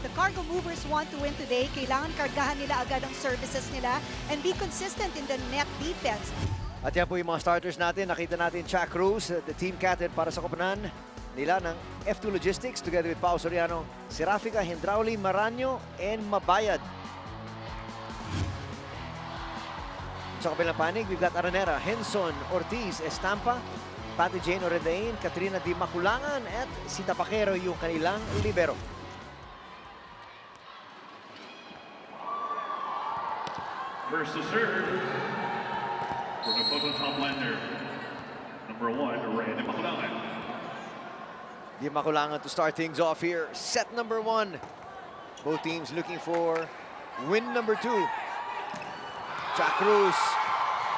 the cargo movers want to win today, kailangan kargahan nila agad ang services nila and be consistent in the net defense. At yan po yung mga starters natin. Nakita natin Chuck Cruz, the team captain para sa koponan nila ng F2 Logistics together with Pao Soriano, Serafica, Hendrauli, Maranyo, and Mabayad. Sa kabilang panig, we've got Aranera, Henson, Ortiz, Estampa, Patty Jane Orendain, Katrina Di Maculangan, at si Tapakero yung kanilang libero. First to serve for the Photon top lander, number 1, Ray Di Maculangan. Di Maculangan to start things off here. Set number 1. Both teams looking for win number 2. Chuck Cruz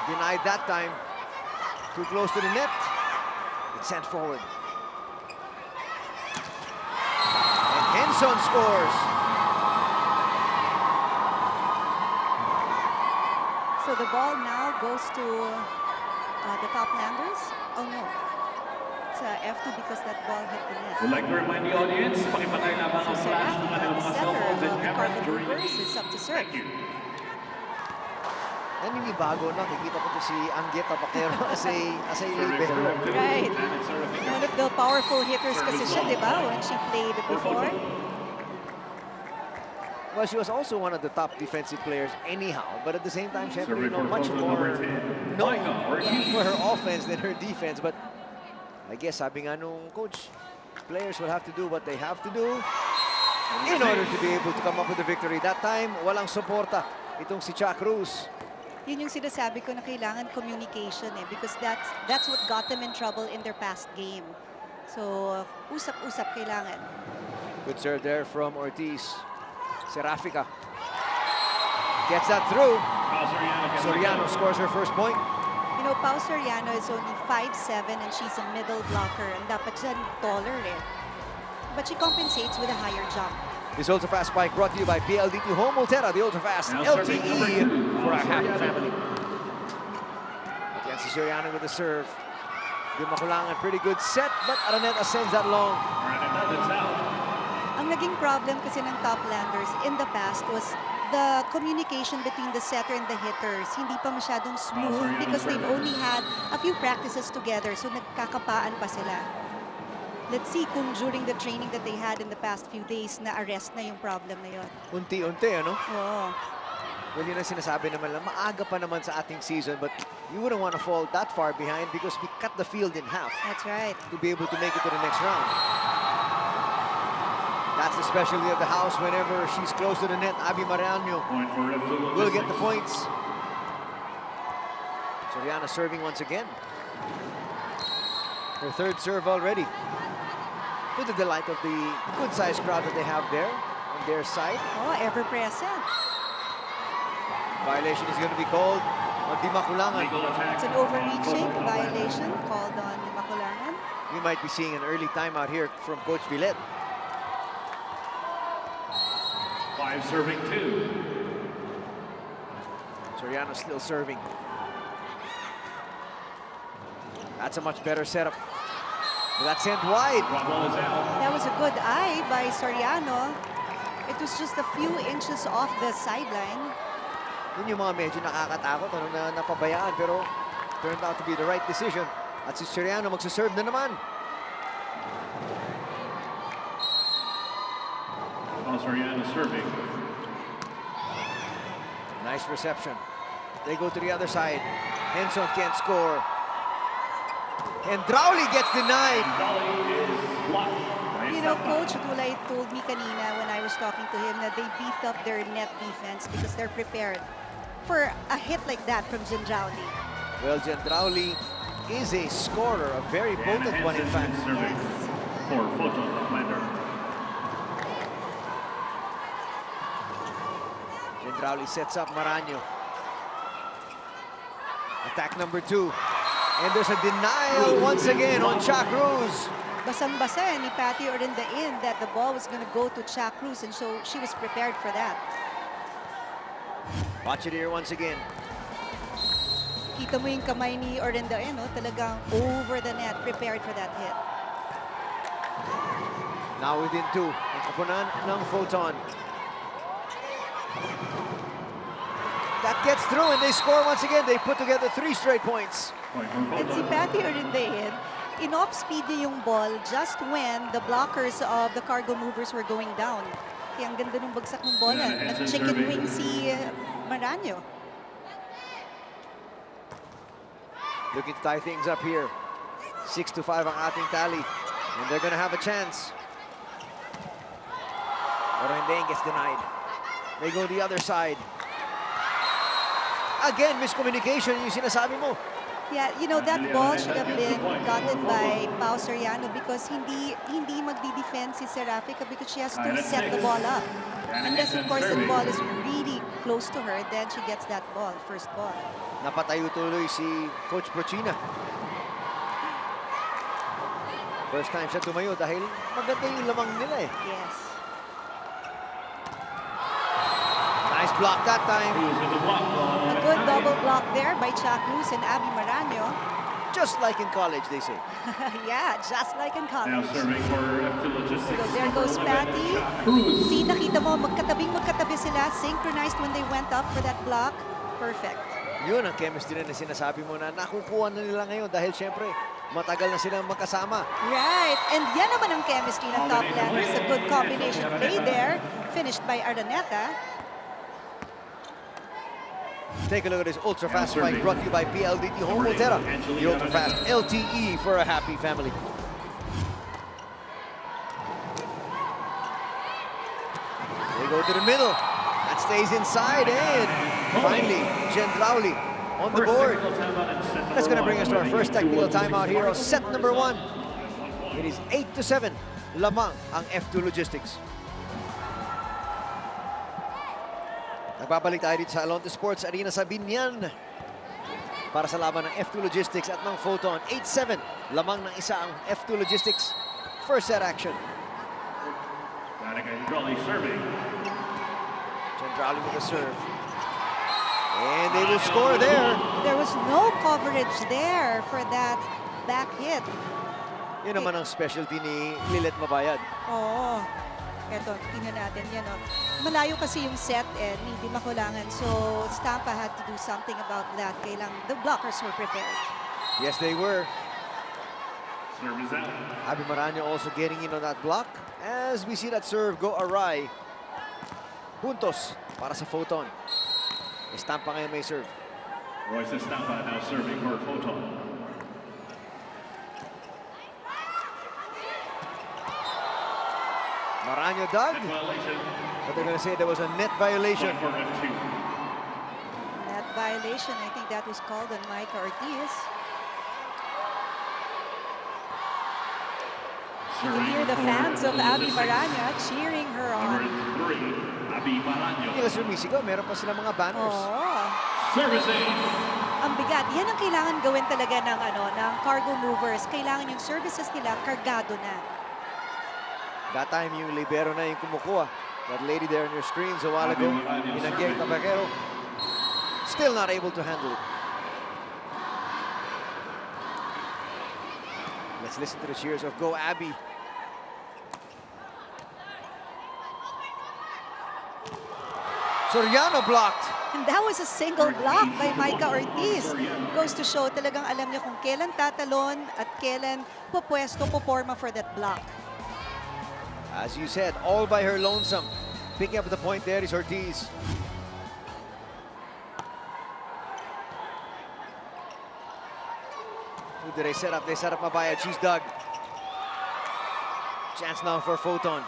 denied that time. Too close to the net. It's sent forward. And Henson scores. So the ball now goes to the top landers. Oh no, it's F2 because that ball hit the net. We'd like to remind the audience, pakipatay lamang ang flash ng kanilang The mga cell center phones and of the cameras cargo during movers this. is up to serve. Thank you. Naninibago na, kikita ko to si Anggit Tapakero as a libero. Right. One of the powerful hitters kasi siya, di ba? When she played before. Well, she was also one of the top defensive players anyhow, but at the same time, she had much Serving more number 10, known Ortiz. for her offense than her defense. But I guess sabi nga nung coach, players will have to do what they have to do in order to be able to come up with a victory. That time, walang suporta itong si Chuck Cruz. Yun yung sinasabi ko na kailangan communication because that's what got them in trouble in their past game. So, usap-usap kailangan. Good serve there from Ortiz. Serafica gets that through. Soriano scores her first point. You know, Pao Soriano is only 5'7" and she's a middle blocker and dapat siya taller eh. But she compensates with a higher jump. This Ultra Fast Bike brought to you by PLDT Home Ultera, the Ultra Fast LTE for a happy family. At yan si Soriano with the serve. Di Maculangan, pretty good set, but Araneta sends that long. Ang naging problem kasi ng top landers in the past was the communication between the setter and the hitters. Hindi pa masyadong smooth because they've only had a few practices together, so nagkakapaan pa sila. Let's see kung during the training that they had in the past few days na-arrest na yung problem na yun. Unti-unti, ano? Oo. Well, yun ang sinasabi naman lang, maaga pa naman sa ating season, but you wouldn't want to fall that far behind because we cut the field in half. That's right. To be able to make it to the next round. That's the specialty of the house. Whenever she's close to the net, Abby Maranyo will get the points. Soriano serving once again. Her third serve already. To the delight of the good-sized crowd that they have there on their side. Oh, ever-present. Violation is going to be called on Di Maculangan. It's an overreaching violation called on Maculangan. We might be seeing an early timeout here from Coach Villet. 5 serving 2. Soriano still serving. That's a much better setup. That sent wide. That was a good eye by Soriano. It was just a few inches off the sideline. Yun yung mga medyo nakakatakot, ano, na napabayaan, pero turned out to be the right decision. At si Soriano magsaserve na naman. Soriano serving. Nice reception. They go to the other side. Henson can't score. Hendrauli gets denied. You know, Coach Tulay told me kanina when I was talking to him that they beefed up their net defense because they're prepared for a hit like that from Hendrauli. Well, Hendrauli is a scorer, a very potent one, in fact. Serving for Photon lander. Hendrauli sets up Maranyo. Attack number 2. And there's a denial once again on Chuck Cruz. Basang-basa ni Patty Orendain that the ball was going to go to Chuck Cruz, and so she was prepared for that. Watch it here once again. Kita mo yung kamay ni Orendain, no? Talagang over the net, prepared for that hit. Now within 2. And koponan ng Photon. That gets through and they score once again. They put together 3 straight points. Point for And si Photon. Patty Orindein, in-off-speed niya yung ball just when the blockers of the cargo movers were going down. Kaya ang ganda ng bagsak ng bola. Yeah, and Nag-chicken serving. wing si Maranyo. Looking to tie things up here. 6-5 ang ating tally. And they're gonna have a chance. Orindein gets denied. They go the other side. Again, miscommunication yung sinasabi mo. Yeah, you know, that ball should have been gotten by Pao Soriano because hindi magdi-defend si Serafica because she has to set the ball up. Unless, of course, the ball is really close to her, then she gets that ball, first ball. Napatayo tuloy si Coach Prochina. First time siya tumayo dahil maganda yung lamang nila eh. Yes. Nice block that time. Who's in the block ball? A good double block there by Chuck Luz and Abby Maranyo. Just like in college, they say. Yeah, just like in Now college. serving for F2 Logistics. So there goes Patty. See, nakita mo, magkatabi sila, synchronized when they went up for that block. Perfect. Yun ang chemistry na sinasabi mo na nakukuha na nila ngayon dahil syempre matagal na silang magkasama. Right. And yan naman ang chemistry ng top landers. A good combination play there. Finished by Araneta. Take a look at this ultra-fast fight brought to you by PLDT Home Montera. The ultra-fast LTE for a happy family. They go to the middle. That stays inside and finally, Gendrauli on the board. That's going to bring us to our first technical timeout here on set number 1. It is 8-7. Lamang ang F2 Logistics. Nagbabalik tayo dito sa Alonte Sports Arena sa Binyan para sa laban ng F2 Logistics at ng Photon. 8-7. Lamang ng isa ang F2 Logistics. First set action. Serving. Gendrauli with a serve. And they will score there. There was no coverage there for that back hit. Yun naman ang specialty ni Lilet Mabayad. Oo. Eto, tingnan natin yan. Oh. Malayo kasi yung set and hindi makulangan. So, Stampa had to do something about that. Kailang the blockers were prepared. Yes, they were. Serve is out. Abby Maranyo also getting in on that block. As we see that serve go awry. Puntos para sa Photon. Estampa ngayon may serve. Royce Estampa now serving for Photon. Maranyo dug. Net violation. But they're going to say there was a net violation. Point for F2. That violation, I think that was called on Micah Ortiz. You can hear the fans of Abby Maranyo cheering her Number on. 3, Abby Maranyo. Hindi kasi sumisigaw. Meron pa sila mga banners. Oo. Servicing. Ang bigat. Yan ang kailangan gawin talaga ng cargo movers. Kailangan yung services nila kargado na. That time yung libero na yung kumukuha. That lady there on your screens a while ago. Inagyan Tabakero. Still not able to handle it. Let's listen to the cheers of Go Abby. Soriano blocked. And that was a single block by Micah Ortiz. Goes to show talagang alam niya kung kailan tatalon at kailan pupwesto, puporma for that block. As you said, all by her lonesome. Picking up the point there is Ortiz. Who did they set up? They set up Mabayad. She's dug. Chance now for Photon.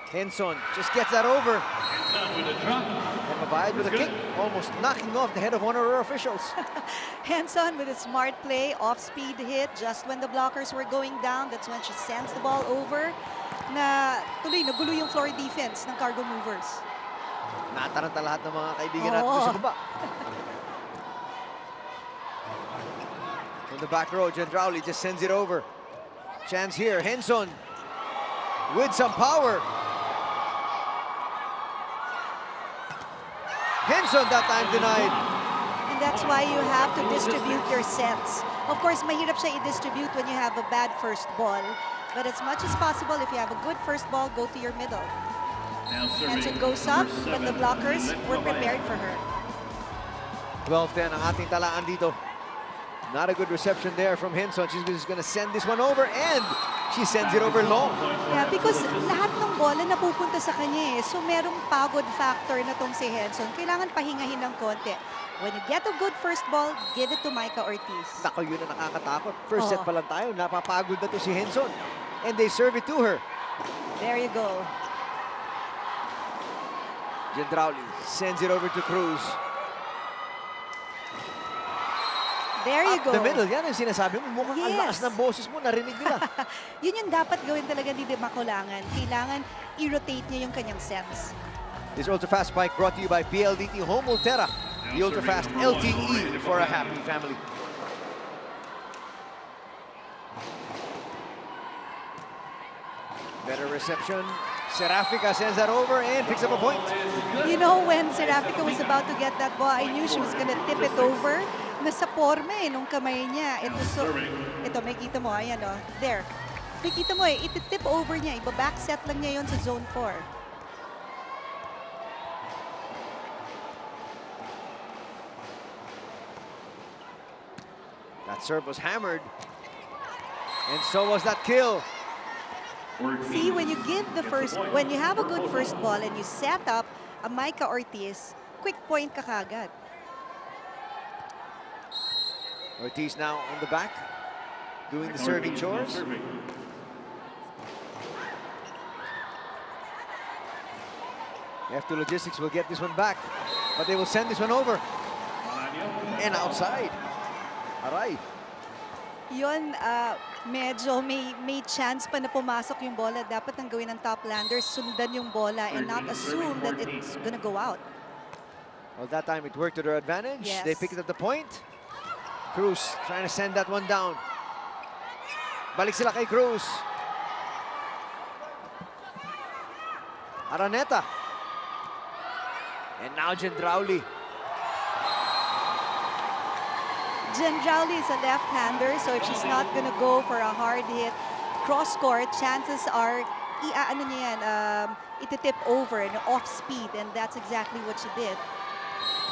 Henson just gets that over. Done with a drop. And Mabayad with a kick, almost knocking off the head of one of her officials. Henson with a smart play, off-speed hit just when the blockers were going down. That's when she sends the ball over. Na tuloy, nagulo yung floor defense ng cargo movers. Nataranta lahat ng mga kaibigan natin doon sa baba. From the back row, Gendrauli just sends it over. Chance here, Henson with some power. Henson that time denied. And that's why you have to distribute your sets. Of course, mahirap siya i-distribute when you have a bad first ball. But as much as possible, if you have a good first ball, go to your middle. Now Henson serving goes up, number but the 7, blockers were Alonte. prepared for her. 12-10 ang ating talaan dito. Not a good reception there from Henson. She's just gonna send this one over, and she sends it over long. Yeah, because lahat ng bola napupunta sa kanya eh. So merong pagod factor na tong si Henson. Kailangan pahingahin ng konti. When you get a good first ball, give it to Micah Ortiz. Nako, yun na nakakatakot. First set Oo. pa lang tayo, napapagod na to si Henson. And they serve it to her. There you go. Gendrauli sends it over to Cruz. There you Up go. the middle, yan ang sinasabi mo. Mukhang ang lakas Yes. ng boses mo, narinig nila. Yun yung dapat gawin talaga ni Makulangan. Kailangan i-rotate niya yung kanyang sets. This Ultra Fast Spike brought to you by PLDT Home Ultera. The Ultra Fast LTE for a happy family. Better reception. Serafica sends that over and picks up a point. You know, when Serafica was about to get that ball, I knew she was gonna tip it over. Nasa forma eh, nung kamay niya. Ito, may kita mo, ayan o. There. May kita mo eh, ititip over niya. Iba-backset lang niya yon sa zone 4. That serve was hammered. And so was that kill. See, when you give the first, when you have a good first ball and you set up a Micah Ortiz, quick point ka kagad. Ortiz now on the back, doing the serving chores. F2 Logistics will get this one back, but they will send this one over. And outside. Aray. Yun, medyo may chance pa na pumasok yung bola. Dapat nang gawin ng top landers, sundan yung bola and not assume that it's gonna go out. Well, that time it worked to their advantage. Yes. They picked up the point. Cruz trying to send that one down. Balik sila kay Cruz. Araneta. And now Gendrauli. Gendrauli is a left-hander, so if she's not gonna go for a hard hit cross-court, chances are, ano niya yan, ititip over and off-speed, and that's exactly what she did.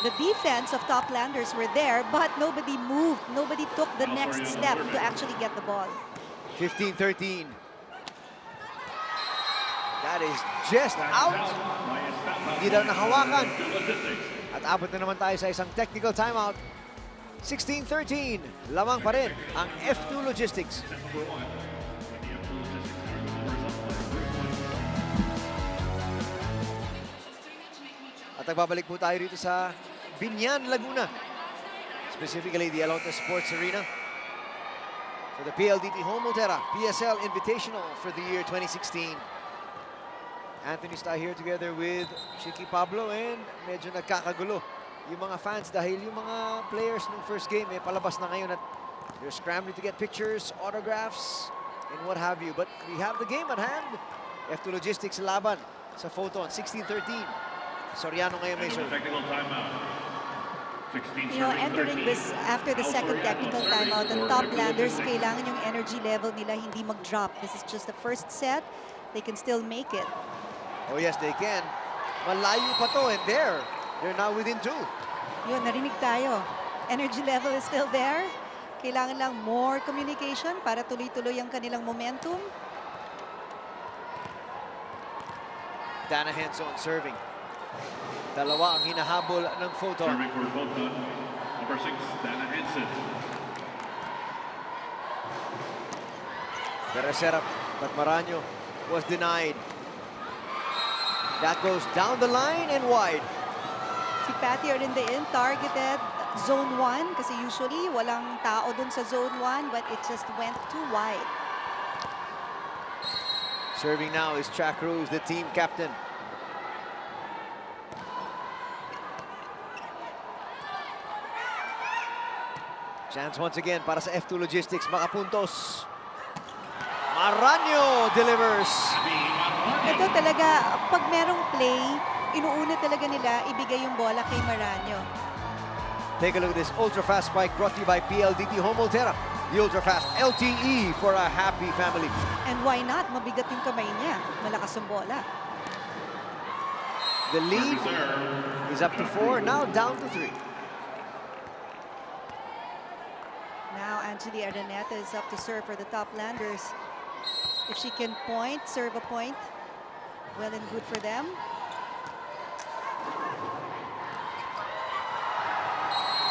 The defense of top landers were there, but nobody moved. Nobody took the next step to actually get the ball. 15-13. That is just out. Hindi daw nahawakan. At abot na naman tayo sa isang technical timeout. 16-13. Lamang pa rin ang F2 Logistics. At nagbabalik po tayo rito sa Binyan, Laguna. Specifically the Alonte Sports Arena for the PLDT Home Ultera PSL Invitational for the year 2016. Anthony está here together with Chicky Pablo, and medyo nagkakagulo yung mga fans dahil yung mga players ng first game palabas na ngayon at they're scrambling to get pictures, autographs, and what have you. But we have the game at hand. F2 Logistics laban sa Photon, 16-13. Soriano ngayon may serve. Technical timeout. 16 You know, entering this after the second technical timeout, ang top landers, kailangan yung energy level nila hindi mag-drop. This is just the first set. They can still make it. Oh yes, they can. Malayo pa to, and they're now within 2. Yun, narinig tayo. Energy level is still there. Kailangan lang more communication para tuloy-tuloy ang kanilang momentum. Dana Henson serving. Dalawa ang hinahabol ng Photon. Serving for Photon, number 6, Dana Henson. Better setup, but Maranyo was denied. That goes down the line and wide. Si Patty in targeted zone 1 kasi usually walang tao dun sa zone 1 but it just went too wide. Serving now is Chac Cruz, the team captain. Chance once again para sa F2 Logistics, makapuntos. Maranyo delivers. Ito talaga, pag merong play, inuuna talaga nila ibigay yung bola kay Maranyo. Take a look at this ultra fast spike brought to you by PLDT Home Ultera. the ultra-fast LTE for a happy family. And why not? Mabigat yung kamay niya. Malakas ang bola. The lead is up to 4, now down to 3. Now Angeli Araneta is up to serve for the top landers. If she can point, serve a point, well and good for them.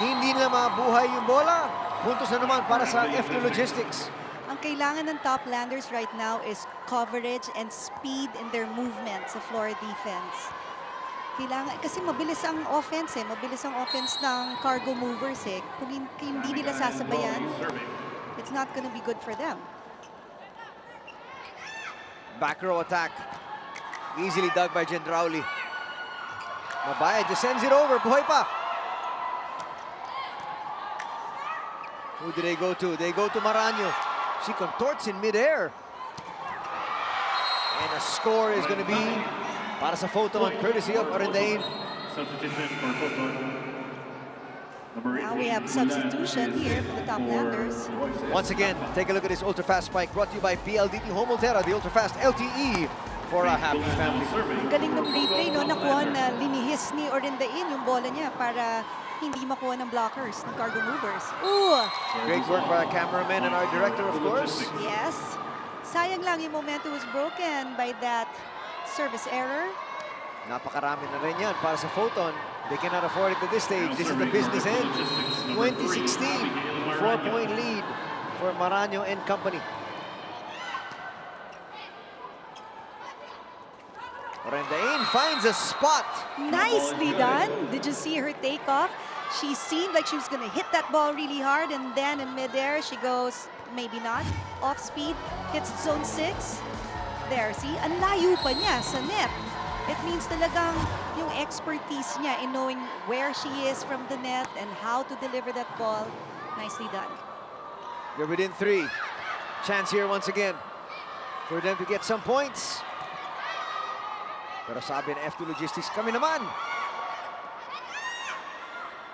Hindi na mabuhay yung bola. Puntos na naman para sa F2 Logistics. Ang kailangan ng top landers right now is coverage and speed in their movement sa floor defense. Kailangan, kasi mabilis ang offense mabilis ang offense ng cargo movers Kung hindi nila sasabayan, it's not gonna be good for them. Back row attack. Easily dug by Gendrauli. Mabaya just sends it over. Buhay pa. Who do they go to? They go to Maranyo. She contorts in midair. And a score is going to be para sa Photon, courtesy of Orendain. Substitution for Photon. Number 8. Now we have substitution here for the top landers. Once again, take a look at this ultra-fast spike brought to you by PLDT Homolterra, the ultra-fast LTE for a happy family. Ang galing ng replay, no? Nakuha na linihis ni Orendain yung bola niya para hindi makuha ng blockers, ng cargo movers. Ooh! Great work by our cameraman and our director, of course. Yes. Sayang lang yung momentum was broken by that service error. Napakarami na rin yan para sa Photon. They cannot afford it at this stage. This is the business end. 2016, 4-point lead for Maranyo and company. Orendain finds a spot. Nicely done. Did you see her take off? She seemed like she was going to hit that ball really hard, and then in midair, she goes, maybe not, off speed, hits zone 6. There, see? Ang layo pa niya sa net. It means talagang yung expertise niya in knowing where she is from the net and how to deliver that ball. Nicely done. They're within 3. Chance here once again for them to get some points. Pero sabi ng F2 Logistics, kami naman.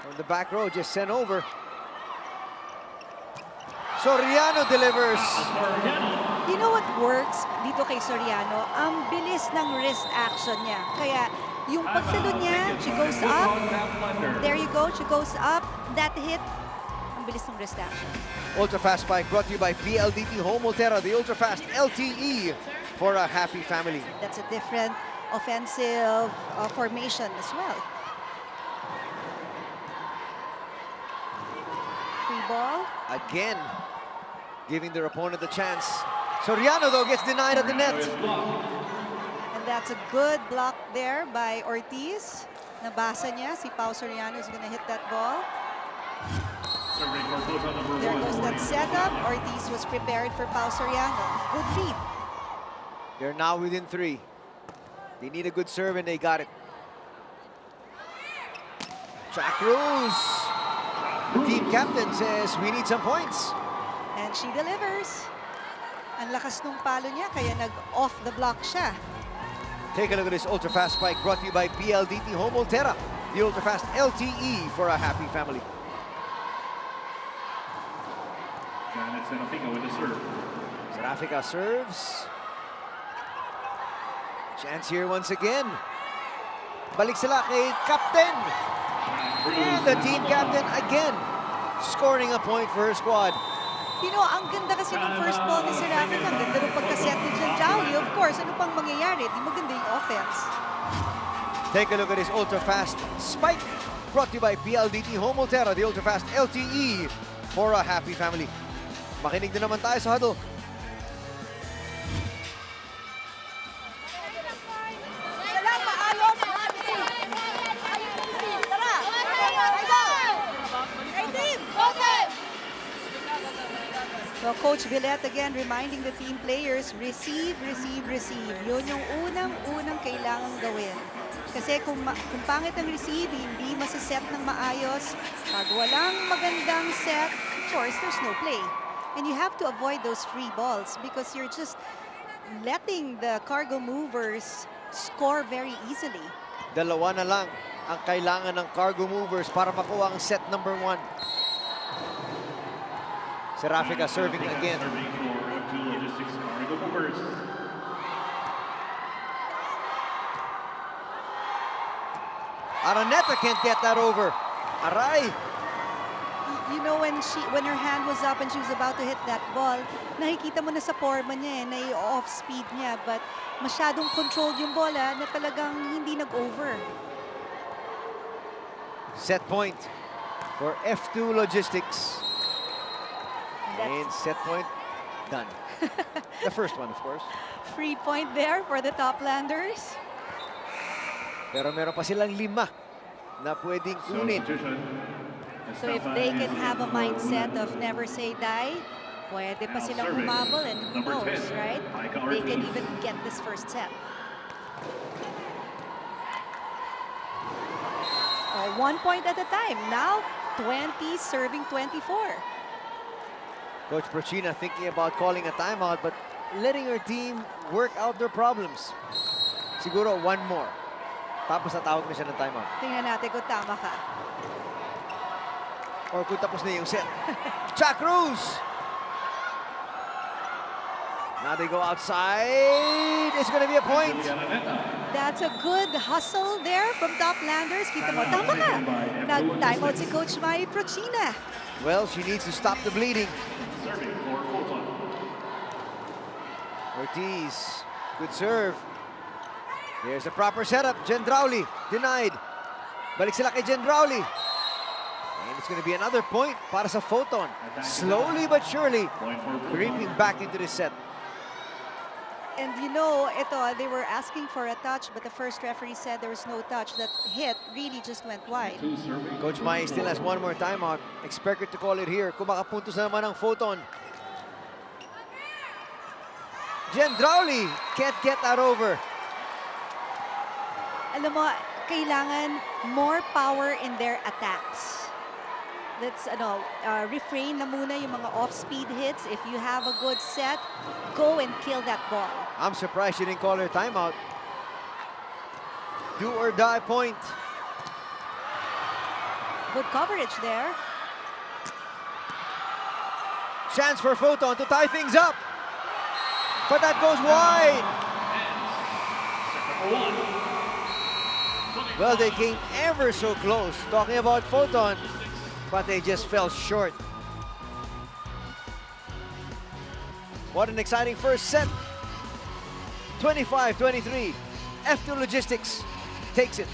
From the back row, just sent over. Soriano delivers. You know what works dito kay Soriano? Ang bilis ng wrist action niya. Kaya yung pagtalon niya, she goes up. There you go, she goes up. That hit, ang bilis ng wrist action. Ultra-fast spike brought to you by PLDT Homolterra, the ultra-fast LTE for a happy family. That's a different offensive formation as well. Free ball. Again, giving their opponent the chance. Soriano, though, gets denied at the net. And that's a good block there by Ortiz. Nabasa niya, si Pao Soriano is gonna hit that ball. There goes that setup. Ortiz was prepared for Pao Soriano. Good lead. They're now within 3. They need a good serve, and they got it. Cruz. The team captain says, we need some points. And she delivers. Ang lakas nung palo niya, kaya nag-off the block siya. Take a look at this ultra-fast spike brought to you by PLDT Homolterra, the ultra-fast LTE for a happy family. Janet Serafina with the serve. Serafina serves. Chance here once again. Balik sila kay Captain. And the team captain again scoring a point for her squad. You know, ang ganda kasi ng first ball ni Serafina. Ang ganda ng pagkaset ni Janjauli. Of course, ano pang mangyayari? Di maganda yung offense. Take a look at this ultra-fast spike brought to you by PLDT Homolterra, the ultra-fast LTE for a happy family. Makinig na naman tayo sa huddle. So Coach Villet again reminding the team players, receive, receive, receive. Yun yung unang-unang kailangang gawin. Kasi kung pangit ang receive, hindi masaset ng maayos. Pag walang magandang set, of course, there's no play. And you have to avoid those free balls because you're just letting the cargo movers score very easily. Dalawa na lang ang kailangan ng cargo movers para makuha ang set number 1. Seraphica serving again. Serving for F2 Logistics, Marigo Bombers. Araneta can't get that over. Aray! You know, when her hand was up and she was about to hit that ball, nakikita mo na sa forma niya off speed niya, but masyadong controlled yung bola na talagang hindi nag-over. Set point for F2 Logistics. And set point done. The first one, of course. Free point there for the Toplanders. Pero meron pa silang 5 na pwedeng kunin. So if they can have a mindset of never say die, pwede pa silang humabol, and who knows, right? They can even get this first set. 1 point at a time. Now, 20 serving 24. Coach Prochina thinking about calling a timeout but letting her team work out their problems. Siguro 1 more. Tapos natawag na siya ng timeout. Tingnan natin kung tama ka. Or kung tapos na yung set. Jack Cruz! Now they go outside. It's gonna be a point. That's a good hustle there from Toplanders. Kita mo, tama ka. Nag-timeout si Coach Mai Prochina. Well, she needs to stop the bleeding. Serving for Photon. Ortiz, good serve. There's a proper setup. Gendrauli denied. Balik sila kay Gendrauli. And it's going to be another point para sa Photon. Slowly but surely, creeping back into the set. And you know, they were asking for a touch, but the first referee said there was no touch. That hit really just went wide. Coach Mai still has 1 more timeout. Expect her to call it here. Kung makapuntos na naman ang Photon. Gendrauli can't get that over. Alam mo, kailangan more power in their attacks. Let's refrain na muna yung mga off-speed hits. If you have a good set, go and kill that ball. I'm surprised she didn't call her timeout. Do or die point. Good coverage there. Chance for Photon to tie things up. But that goes wide. Well, they came ever so close. Talking about Photon, but they just fell short. What an exciting first set. 25-23. F2 Logistics takes it.